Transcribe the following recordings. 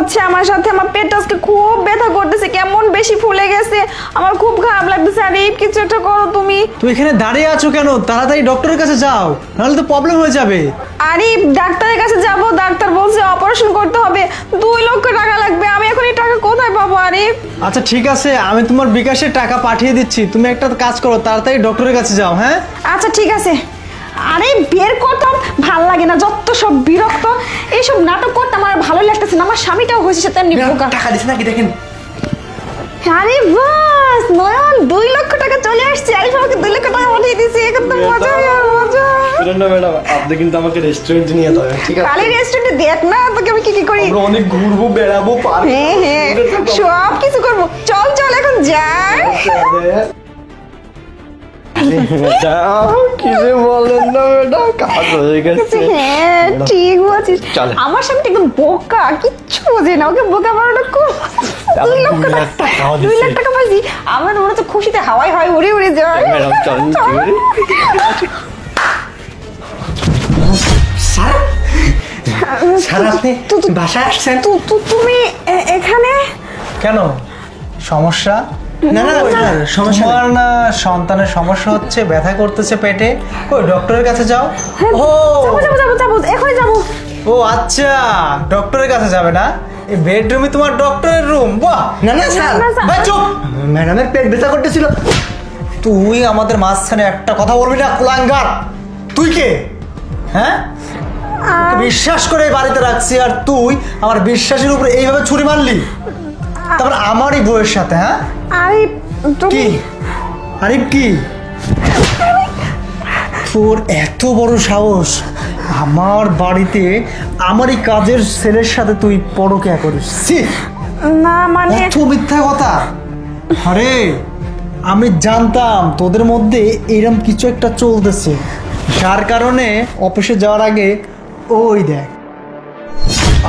হচ্ছে আমার সাথে। আমার পেটটা আজকে খুব ব্যথা করতেছে, কেমন বেশি ফুলে গেছে, আমার খুব খারাপ লাগতেছে। আরে কিছু একটা করো তুমি। তুই এখানে দাঁড়িয়ে আছো কেন? তাড়াতাড়ি ডক্টরের কাছে যাও, নাহলে তো প্রবলেম হয়ে যাবে। আরে ডাক্তারের কাছে যাব, ডাক্তার বলছে অপারেশন করতে হবে, 2 লক্ষ টাকা লাগবে। আমি এখন এই টাকা কোথায় পাবো? আরে আচ্ছা ঠিক আছে, আমি তোমার বিকাশে টাকা পাঠিয়ে দিচ্ছি, তুমি একটা কাজ করো, তাড়াতাড়ি ডক্টরের কাছে যাও। হ্যাঁ আচ্ছা ঠিক আছে। আরে বের করতাম, ভাল লাগে না, যত সব বিরক্ত। এইসব নাটক করতে আমার ভালো লাগতেছে না। আমার স্বামীটাও হয়েছে সাথে বোকা। টাকা দিস নাকি দেখেন। আরে বাস নয়ন, 2 লক্ষ টাকা চলে আসছে। আরে আমাকে 2 লক্ষ টাকা পাঠিয়ে দিয়েছি, এখন তো মজা আর মজা। না ম্যাডাম, আপনি কিন্তু আমাকে রেস্টুরেন্টে নিয়ে যাবেন, ঠিক আছে? কালে রেস্টুরেন্টে দেখ না তোকে আমি কি করি। আমরা অনেক ঘুরবো, বেড়াবো, পার্ক, হ্যাঁ সব কিছু করবো। চল চল এখন যাই। কি যে বলেন না ম্যাডাম, কাজ হয়ে গেছে। হ্যাঁ ঠিক বলছিস। আমার সামনে একদম বোকা, কিচ্ছু বোঝে না, ওকে বোকা বানানো খুব। 2 লক্ষ টাকা, 2 লাখ টাকা পাইছি। আমার মনে হচ্ছে খুশিতে হাওয়ায় হাওয়ায় উড়ে উড়ে যায়। ম্যাডাম চলেন। স্যার স্যার আপনি বাসায় আসছেন? তুমি এখানে কেন, সমস্যা? না না সমস্যা তোমার না সন্তানের সমস্যা হচ্ছে, ব্যথা করতেছে পেটে, কই ডক্টরের কাছে যাও। ও যাবো যাবো যাবো, এখনই যাবো। ও আচ্ছা, ডক্টরের কাছে যাবে না? এই বেডরুমই তোমার ডক্টরের রুম? বাহ। না না স্যার, ভাই চুপ। ম্যাডামের পেট ব্যথা করতেছিল। তুই আমাদের মাঝখানে একটা কথা বলবি না, কুলাঙ্গার। তুই কে? হ্যাঁ, তোকে বিশ্বাস করে এই বাড়িতে রাখছি, আর তুই আমার বিশ্বাসের উপরে এইভাবে ছুরি মারলি, তারপর আমারই বউয়ের সাথে। হ্যাঁ আরিফ কি? আরিফ কি? তোর এত বড় সাহস, আমার বাড়িতে আমারই কাজের ছেলের সাথে তুই পরকিয়া করিস? না মানে এত মিথ্যা কথা। আরে আমি জানতাম তোদের মধ্যে এরকম কিছু একটা চলতেছে, যার কারণে অফিসে যাওয়ার আগে ওই দেখ,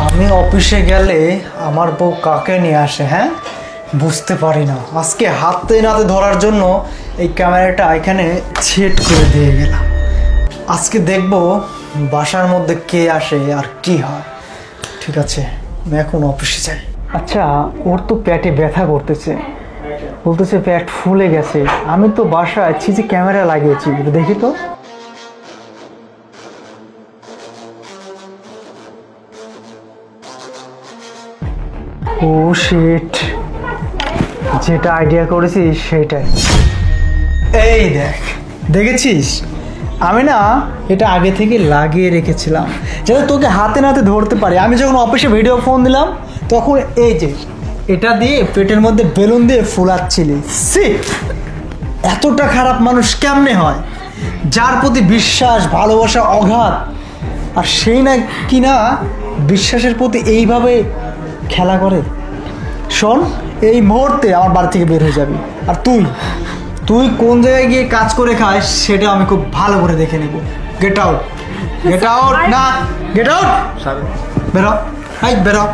আমি অফিসে গেলে আমার বউ কাকে নিয়ে আসে, হ্যাঁ বুঝতে পারি না। আজকে হাতে নাতে ধরার জন্য এই ক্যামেরাটা এখানে সেট করে দিয়ে গেলাম। আজকে দেখবো বাসার মধ্যে কে আসে আর কি হয়। ঠিক আছে, আমি এখন অফিসে যাই। আচ্ছা, ওর তো পেটে ব্যথা করতেছে, বলতেছে পেট ফুলে গেছে। আমি তো বাসায় সিসি ক্যামেরা লাগিয়েছি, দেখি তো। ও শিট, যেটা আইডিয়া করেছিস সেটাই। এই দেখ, দেখেছিস? আমি না এটা আগে থেকে লাগিয়ে রেখেছিলাম যাতে তোকে হাতে নাতে ধরতে পারি। আমি যখন অফিসে ভিডিও ফোন দিলাম তখন এই যে এটা দিয়ে পেটের মধ্যে বেলুন দিয়ে ফুলাচ্ছিলি। সি, এতটা খারাপ মানুষ কেমনে হয়, যার প্রতি বিশ্বাস ভালোবাসা অগাধ, আর সেই না কিনা বিশ্বাসের প্রতি এইভাবে খেলা করে। শোন, এই মুহূর্তে আমার বাড়ি থেকে বের হয়ে যাবি। আর তুই কোন জায়গায় গিয়ে কাজ করে খাস সেটা আমি খুব ভালো করে দেখে নেব। গেট আউট, গেট আউট, না গেট আউট, বেরো, হাই বেরো।